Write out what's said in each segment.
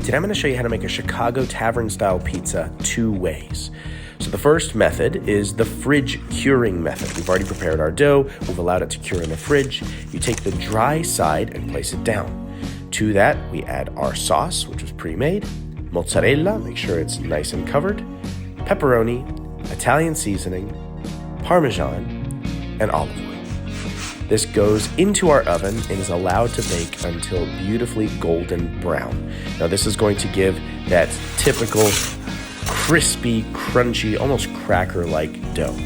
Today I'm going to show you how to make a Chicago Tavern Style Pizza 2 ways. So the first method is the fridge curing method. We've already prepared our dough. We've allowed it to cure in the fridge. You take the dry side and place it down. To that, we add our sauce, which was pre-made, mozzarella, make sure it's nice and covered, pepperoni, Italian seasoning, Parmesan, and olive oil. This goes into our oven and is allowed to bake until beautifully golden brown. Now this is going to give that typical crispy, crunchy, almost cracker-like dough.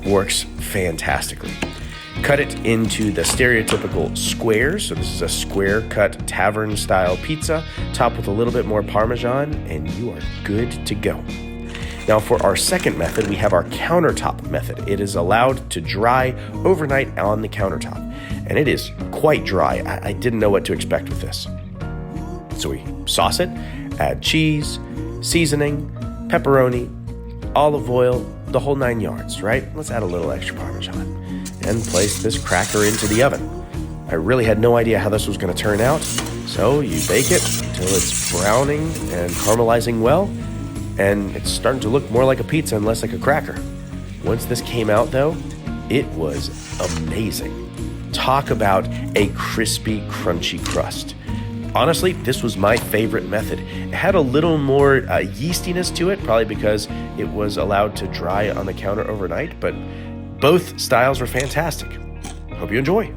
Works fantastically. Cut it into the stereotypical squares. So this is a square cut tavern style pizza, topped with a little bit more Parmesan, and you are good to go. Now for our second method, we have our countertop method. It is allowed to dry overnight on the countertop, and it is quite dry. I didn't know what to expect with this. So we sauce it, add cheese, seasoning, pepperoni, olive oil, the whole 9 yards, right? Let's add a little extra Parmesan and place this cracker into the oven. I really had no idea how this was going to turn out, so you bake it until it's browning and caramelizing well, and it's starting to look more like a pizza and less like a cracker. Once this came out, though, it was amazing. Talk about a crispy, crunchy crust. Honestly, this was my favorite method. It had a little more yeastiness to it, probably because it was allowed to dry on the counter overnight, but both styles were fantastic. Hope you enjoy.